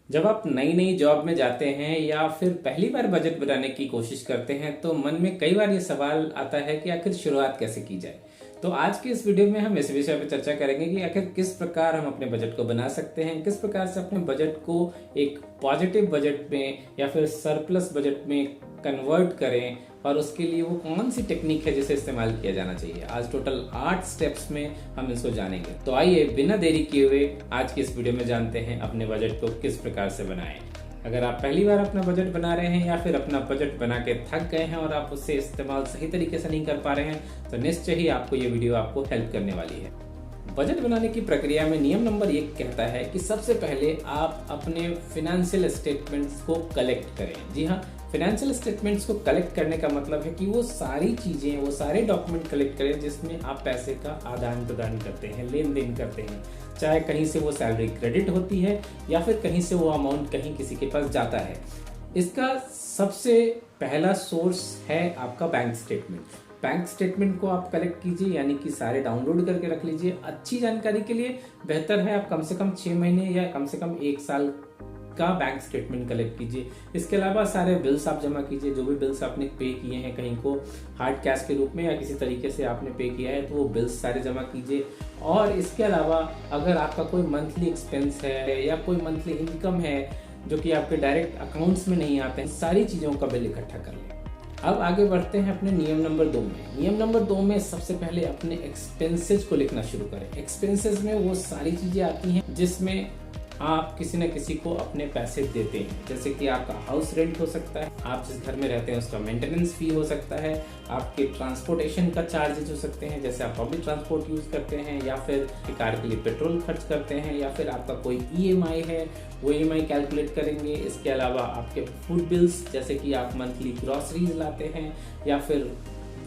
जब आप नई नई जॉब में जाते हैं या फिर पहली बार बजट बनाने की कोशिश करते हैं तो मन में कई बार ये सवाल आता है कि आखिर शुरुआत कैसे की जाए। तो आज के इस वीडियो में हम इस विषय पर चर्चा करेंगे कि आखिर किस प्रकार हम अपने बजट को बना सकते हैं, किस प्रकार से अपने बजट को एक पॉजिटिव बजट में या फिर सरप्लस बजट में कन्वर्ट करें और उसके लिए वो कौन सी टेक्निक है जिसे इस्तेमाल किया जाना चाहिए। आज टोटल 8 स्टेप्स में हम इसको जानेंगे। तो आइए बिना देरी किए हुए आज की इस वीडियो में जानते हैं अपने बजट को किस प्रकार से बनाएं। अगर आप पहली बार अपना बजट बना रहे हैं या फिर अपना बजट बना के थक गए हैं और आप उससे इस्तेमाल सही तरीके से नहीं कर पा रहे हैं तो निश्चय ही आपको ये वीडियो आपको हेल्प करने वाली है। बजट बनाने की प्रक्रिया में नियम नंबर 1 कहता है कि सबसे पहले आप अपने फिनेंशियल स्टेटमेंट्स को कलेक्ट करें। जी हाँ, फिनेंशियल स्टेटमेंट्स को कलेक्ट करने का मतलब है कि वो सारी चीजें, वो सारे डॉक्यूमेंट कलेक्ट करें जिसमें आप पैसे का आदान प्रदान करते हैं, लेन देन करते हैं। चाहे कहीं से वो सैलरी क्रेडिट होती है या फिर कहीं से वो अमाउंट कहीं किसी के पास जाता है। इसका सबसे पहला सोर्स है आपका बैंक स्टेटमेंट। बैंक स्टेटमेंट को आप कलेक्ट कीजिए, यानी कि सारे डाउनलोड करके रख लीजिए। अच्छी जानकारी के लिए बेहतर है आप कम से कम 6 महीने या कम से कम 1 साल का बैंक स्टेटमेंट कलेक्ट कीजिए। इसके अलावा सारे बिल्स आप जमा कीजिए, जो भी बिल्स आपने पे किए हैं कहीं को हार्ड कैश के रूप में या किसी तरीके से आपने पे किया है तो वो बिल्स सारे जमा कीजिए। और इसके अलावा अगर आपका कोई मंथली एक्सपेंस है या कोई मंथली इनकम है जो कि आपके डायरेक्ट अकाउंट्स में नहीं आते हैं, सारी चीज़ों का बिल इकट्ठा कर लें। अब आगे बढ़ते हैं अपने नियम नंबर 2 में। नियम नंबर 2 में सबसे पहले अपने एक्सपेंसेस को लिखना शुरू करें। एक्सपेंसेस में वो सारी चीजें आती हैं जिसमें आप किसी न किसी को अपने पैसे देते हैं, जैसे कि आपका हाउस रेंट हो सकता है, आप जिस घर में रहते हैं उसका मेंटेनेंस फी हो सकता है, आपके ट्रांसपोर्टेशन का चार्जेस हो सकते हैं, जैसे आप पब्लिक ट्रांसपोर्ट यूज करते हैं या फिर कार के लिए पेट्रोल खर्च करते हैं या फिर आपका कोई ईएमआई है वो ईएमआई कैलकुलेट करेंगे। इसके अलावा आपके फूड बिल्स, जैसे कि आप मंथली ग्रॉसरीज लाते हैं या फिर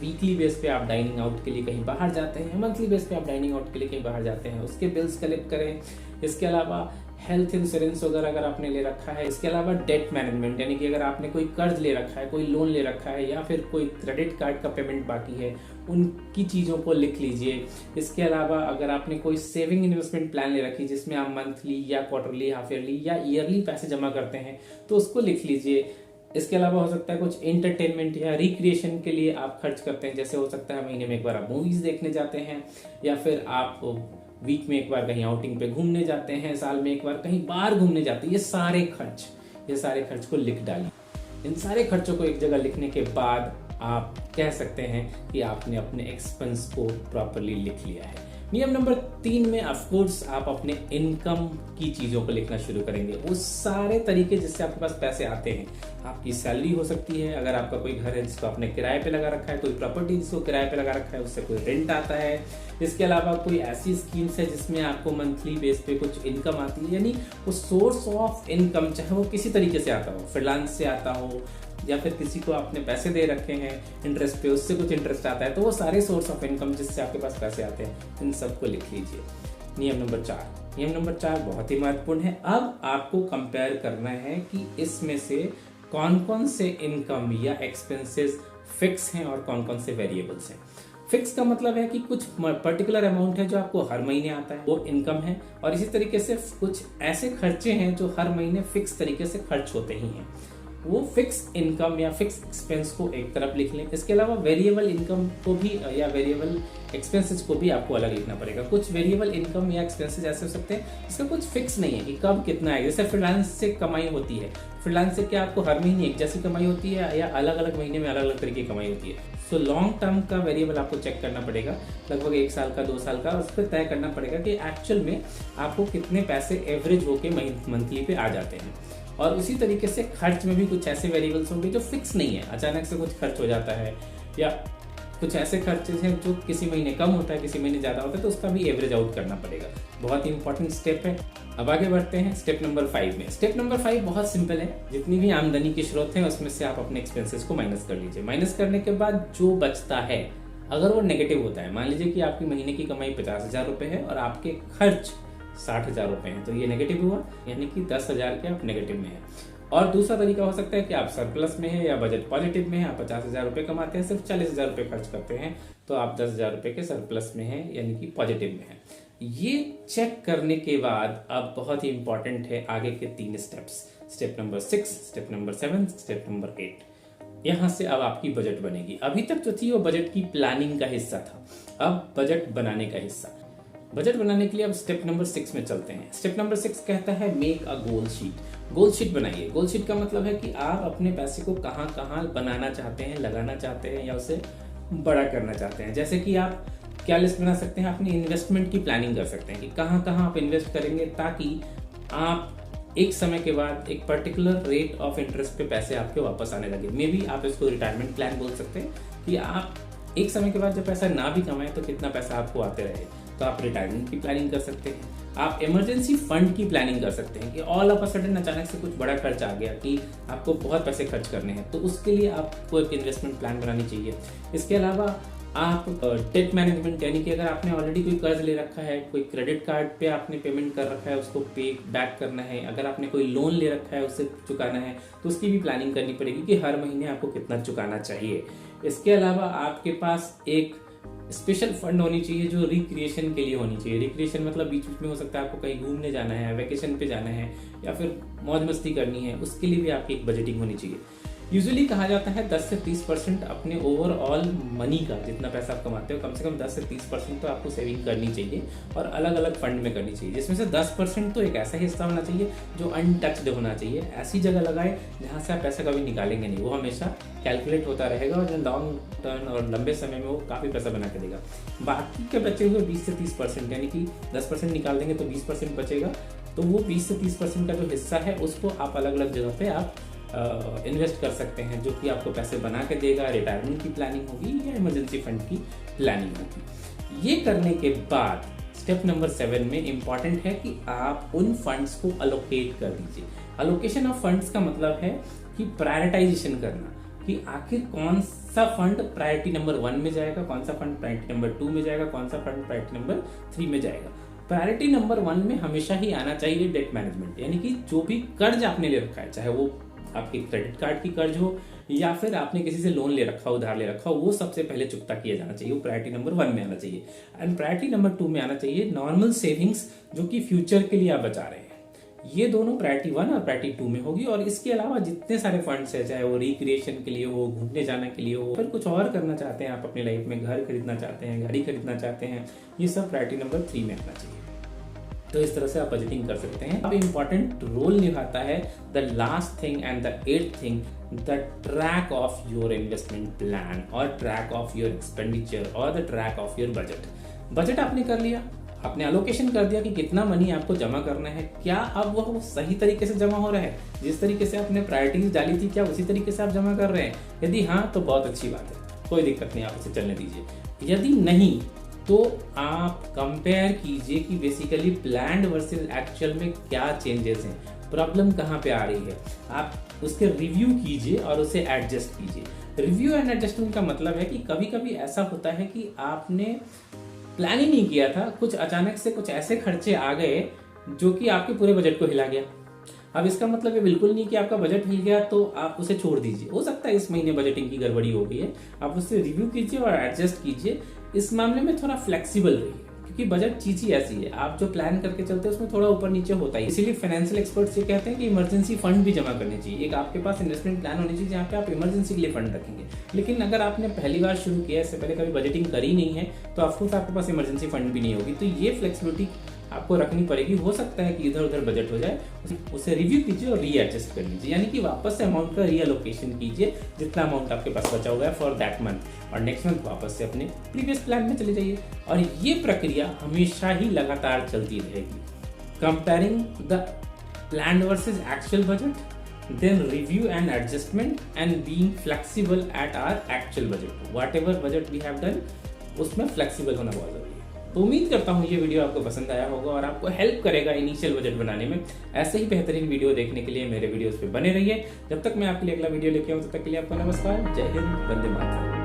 वीकली बेस पे आप डाइनिंग आउट के लिए कहीं बाहर जाते हैं, मंथली बेस पे आप डाइनिंग आउट के लिए कहीं बाहर जाते हैं, उसके बिल्स कलेक्ट करें। इसके अलावा हेल्थ इंश्योरेंस वगैरह अगर आपने ले रखा है, इसके अलावा डेट मैनेजमेंट, यानी कि अगर आपने कोई कर्ज ले रखा है, कोई लोन ले रखा है या फिर कोई क्रेडिट कार्ड का पेमेंट बाकी है, उनकी चीज़ों को लिख लीजिए। इसके अलावा अगर आपने कोई सेविंग इन्वेस्टमेंट प्लान ले रखी जिसमें आप मंथली या क्वार्टरली, हाफ ईयरली या ईयरली पैसे जमा करते हैं तो उसको लिख लीजिए। इसके अलावा हो सकता है कुछ एंटरटेनमेंट या रिक्रिएशन के लिए आप खर्च करते हैं, जैसे हो सकता है महीने में एक बार आप मूवीज देखने जाते हैं या फिर आप वीक में एक बार कहीं आउटिंग पे घूमने जाते हैं, साल में एक बार कहीं बाहर घूमने जाते हैं। ये सारे खर्च को लिख डालिए। इन सारे खर्चों को एक जगह लिखने के बाद आप कह सकते हैं कि आपने अपने एक्सपेंस को प्रॉपरली लिख लिया है। नियम नंबर 3 में ऑफकोर्स आप अपने इनकम की चीजों को लिखना शुरू करेंगे। वो सारे तरीके जिससे आपके पास पैसे आते हैं, आपकी सैलरी हो सकती है, अगर आपका कोई घर है जिसको आपने किराए पे लगा रखा है, कोई प्रॉपर्टी जिसको किराए पे लगा रखा है उससे कोई रेंट आता है। इसके अलावा कोई ऐसी स्कीम्स है जिसमें आपको मंथली बेस पे कुछ इनकम आती है, यानी वो सोर्स ऑफ इनकम चाहे वो किसी तरीके से आता हो, फ्रीलांस से आता हो या फिर किसी को आपने पैसे दे रखे हैं इंटरेस्ट पे, उससे कुछ इंटरेस्ट आता है, तो वो सारे सोर्स ऑफ इनकम जिससे आपके पास पैसे आते हैं, इन सबको लिख लीजिए। नियम नंबर 4 बहुत ही महत्वपूर्ण है। अब आपको कंपेयर करना है कि इसमें से कौन कौन से इनकम या एक्सपेंसेस फिक्स हैं और कौन कौन से वेरिएबल्स हैं। फिक्स का मतलब है कि कुछ पर्टिकुलर अमाउंट है जो आपको हर महीने आता है, वो इनकम है, और इसी तरीके से कुछ ऐसे खर्चे हैं जो हर महीने फिक्स तरीके से खर्च होते ही हैं। वो फिक्स इनकम या फिक्स एक्सपेंस को एक तरफ लिख लें। इसके अलावा वेरिएबल इनकम को भी या वेरिएबल एक्सपेंसेस को भी आपको अलग लिखना पड़ेगा। कुछ वेरिएबल इनकम या एक्सपेंसेस ऐसे हो सकते हैं इसका कुछ फिक्स नहीं है कि कब कितना है। जैसे फ्रीलांस से कमाई होती है, फ्रीलांस से क्या आपको हर महीने एक जैसी कमाई होती है या अलग अलग महीने में अलग अलग तरीके की कमाई होती है। सो लॉन्ग टर्म का वेरिएबल आपको चेक करना पड़ेगा, लगभग 1 साल का 2 साल का, उस पर तय करना पड़ेगा कि एक्चुअल में आपको कितने पैसे एवरेज होके मंथली पे आ जाते हैं। और उसी तरीके से खर्च में भी कुछ ऐसे वेरिएबल्स होंगे जो फिक्स नहीं है, अचानक से कुछ खर्च हो जाता है या कुछ ऐसे खर्चे हैं जो किसी महीने कम होता है, किसी महीने ज़्यादा होता है, तो उसका भी एवरेज आउट करना पड़ेगा। बहुत ही इंपॉर्टेंट स्टेप है। अब आगे बढ़ते हैं स्टेप नंबर 5 में। स्टेप नंबर 5 बहुत सिंपल है। जितनी भी आमदनी के स्रोत हैं उसमें से आप अपने एक्सपेंसेस को माइनस कर लीजिए। माइनस करने के बाद जो बचता है, अगर वो नेगेटिव होता है, मान लीजिए कि आपकी महीने की कमाई 50,000 रुपये है और आपके खर्च 60,000 रुपये हैं, तो ये नेगेटिव हुआ, यानी कि 10,000 के आप नेगेटिव में हैं। और दूसरा तरीका हो सकता है कि आप सरप्लस में है या बजट पॉजिटिव में है, आप 50,000 रुपये कमाते हैं, सिर्फ 40,000 रुपये खर्च करते हैं, तो आप 10,000 रुपये के सरप्लस में हैं, यानी कि पॉजिटिव में है। ये चेक करने के बाद अब बहुत ही इंपॉर्टेंट है आगे के 3 steps, step number 6, step number 7, step number 8। यहां से अब आपकी बजट बनेगी। अभी तक जो थी वो बजट की प्लानिंग का हिस्सा था, अब बजट बनाने का हिस्सा। बजट बनाने के लिए अब स्टेप नंबर 6 में चलते हैं। स्टेप नंबर 6 कहता है make a goal sheet. Goal sheet बनाइए। गोल शीट का मतलब है कि आप अपने पैसे को कहाँ कहाँ बनाना चाहते हैं, लगाना चाहते हैं या उसे बड़ा करना चाहते हैं। जैसे कि आप क्या लिस्ट बना सकते हैं, अपनी इन्वेस्टमेंट की प्लानिंग कर सकते हैं कि कहाँ कहाँ आप इन्वेस्ट करेंगे, ताकि आप एक समय के बाद एक पर्टिकुलर रेट ऑफ इंटरेस्ट पे पैसे आपके वापस आने लगे। मे बी आप इसको रिटायरमेंट प्लान बोल सकते हैं कि आप एक समय के बाद जब पैसा ना भी कमाएं तो कितना पैसा आपको आते रहे। तो आप रिटायरमेंट की प्लानिंग कर सकते हैं। आप इमरजेंसी फंड की प्लानिंग कर सकते हैं कि ऑल ऑफ अ सडन अचानक से कुछ बड़ा खर्च आ गया कि आपको बहुत पैसे खर्च करने हैं, तो उसके लिए आपको एक इन्वेस्टमेंट प्लान बनानी चाहिए। इसके अलावा आप डेट मैनेजमेंट, यानी कि अगर आपने ऑलरेडी कोई कर्ज ले रखा है, कोई क्रेडिट कार्ड पे आपने पेमेंट कर रखा है, उसको पे बैक करना है, अगर आपने कोई लोन ले रखा है उसे चुकाना है, तो उसकी भी प्लानिंग करनी पड़ेगी कि हर महीने आपको कितना चुकाना चाहिए। इसके अलावा आपके पास एक स्पेशल फंड होनी चाहिए जो रिक्रिएशन के लिए होनी चाहिए। रिक्रिएशन मतलब बीच बीच में हो सकता है आपको कहीं घूमने जाना है, वेकेशन पे जाना है या फिर मौज मस्ती करनी है, उसके लिए भी आपकी एक बजटिंग होनी चाहिए। यूजुअली कहा जाता है 10 से 30% अपने ओवरऑल मनी का, जितना पैसा आप कमाते हो, कम से कम 10 से 30% तो आपको सेविंग करनी चाहिए और अलग अलग फंड में करनी चाहिए। जिसमें से 10% तो एक ऐसा हिस्सा होना चाहिए जो अनटच्ड होना चाहिए। ऐसी जगह लगाए जहाँ से आप पैसा कभी निकालेंगे नहीं, वो हमेशा कैलकुलेट होता रहेगा और लॉन्ग टर्म और लंबे समय में वो काफ़ी पैसा बना के देगा। बाकी के बचे हुए 20 से 30%, यानी कि 10% निकाल देंगे तो 20% बचेगा। तो वो 20 से 30% का जो हिस्सा है उसको आप अलग अलग जगह पे आप इन्वेस्ट कर सकते हैं, जो कि आपको पैसे बना के देगा। रिटायरमेंट की प्लानिंग होगी या इमरजेंसी फंड की प्लानिंग होगी। ये करने के बाद स्टेप नंबर 7 में इंपॉर्टेंट है कि आप उन फंड्स को अलोकेट कर दीजिए। अलोकेशन ऑफ फंड्स का मतलब है कि प्रायोरिटाइजेशन करना, कि आखिर कौन सा फंड प्रायोरिटी नंबर 1 में जाएगा, कौन सा फंड प्रायोरिटी नंबर 2 में जाएगा, कौन सा फंड प्रायोरिटी नंबर 3 में जाएगा। प्रायोरिटी नंबर 1 में हमेशा ही आना चाहिए डेट मैनेजमेंट, यानी कि जो भी कर्ज आपने ले रखा है, चाहे वो आपके क्रेडिट कार्ड की कर्ज हो या फिर आपने किसी से लोन ले रखा हो, उधार ले रखा हो, वो सबसे पहले चुकता किया जाना चाहिए। वो प्रायोरिटी नंबर 1 में आना चाहिए। एंड प्रायोरिटी नंबर 2 में आना चाहिए नॉर्मल सेविंग्स, जो कि फ्यूचर के लिए आप बचा रहे हैं। ये दोनों प्रायोरिटी 1 और प्रायोरिटी 2 में होगी। और इसके अलावा जितने सारे फंड्स है, चाहे वो रिक्रिएशन के लिए हो, घूमने जाने के लिए हो, फिर कुछ और करना चाहते हैं आप अपनी लाइफ में, घर खरीदना चाहते हैं, गाड़ी खरीदना चाहते हैं, ये सब प्रायोरिटी नंबर 3 में आना चाहिए। तो इस तरह से आप बजटिंग कर सकते हैं। अब इम्पॉर्टेंट रोल निभाता है the last thing and the 8th thing, the track of your investment plan और ट्रैक ऑफ योर एक्सपेंडिचर और the track of your budget. Budget आपने कर लिया, आपने एलोकेशन कर दिया कि कितना मनी आपको जमा करना है। क्या अब वो सही तरीके से जमा हो रहा है, जिस तरीके से आपने प्रायोरिटीज डाली थी, क्या उसी तरीके से आप जमा कर रहे हैं? यदि हाँ तो बहुत अच्छी बात है, कोई दिक्कत नहीं, आप उसे चलने दीजिए। यदि नहीं तो आप कंपेयर कीजिए कि बेसिकली प्लान्ड वर्सेस एक्चुअल में क्या चेंजेस हैं, प्रॉब्लम कहाँ पे आ रही है। आप उसके रिव्यू कीजिए और उसे एडजस्ट कीजिए। रिव्यू एंड एडजस्टमेंट का मतलब है कि कभी कभी ऐसा होता है कि आपने प्लान ही नहीं किया था, कुछ अचानक से कुछ ऐसे खर्चे आ गए जो कि आपके पूरे बजट को हिला गया। अब इसका मतलब ये बिल्कुल नहीं कि आपका बजट हिल गया तो आप उसे छोड़ दीजिए। हो सकता है इस महीने बजटिंग की गड़बड़ी हो गई है, आप उससे रिव्यू कीजिए और एडजस्ट कीजिए। इस मामले में थोड़ा फ्लेक्सिबल रहिए, क्योंकि बजट चीज ही ऐसी है, आप जो प्लान करके चलते हैं उसमें थोड़ा ऊपर नीचे होता है। इसीलिए फाइनेंशियल एक्सपर्ट्स ये कहते हैं कि इमरजेंसी फंड भी जमा करनी चाहिए। एक आपके पास इन्वेस्टमेंट प्लान होनी चाहिए जहाँ पे आप इमरजेंसी के लिए फंड रखेंगे। लेकिन अगर आपने पहली बार शुरू किया, इससे पहले कभी बजटिंग करी नहीं है, तो ऑफकोर्स आपके पास इमरजेंसी फंड भी नहीं होगी। तो ये फ्लेक्सिबिलिटी आपको रखनी पड़ेगी। हो सकता है कि इधर उधर बजट हो जाए, उसे रिव्यू कीजिए और रीएडजस्ट कर लीजिए, यानी कि वापस से अमाउंट का रीअलोकेशन कीजिए जितना अमाउंट आपके पास बचा हुआ है फॉर दैट मंथ, और नेक्स्ट मंथ वापस से अपने प्रीवियस प्लान में चले जाइए। और ये प्रक्रिया हमेशा ही लगातार चलती रहेगी। Comparing the plan versus actual budget, then review and adjustment and being flexible at our actual budget. Whatever budget we have done, उसमें फ्लेक्सिबल होना बहुत जरूरी है। तो उम्मीद करता हूँ ये वीडियो आपको पसंद आया होगा और आपको हेल्प करेगा इनिशियल बजट बनाने में। ऐसे ही बेहतरीन वीडियो देखने के लिए मेरे वीडियोस पे बने रहिए। जब तक मैं आपके लिए अगला वीडियो लेके आऊँ, तब तक के लिए आपको नमस्कार, जय हिंद, वंदे मातरम।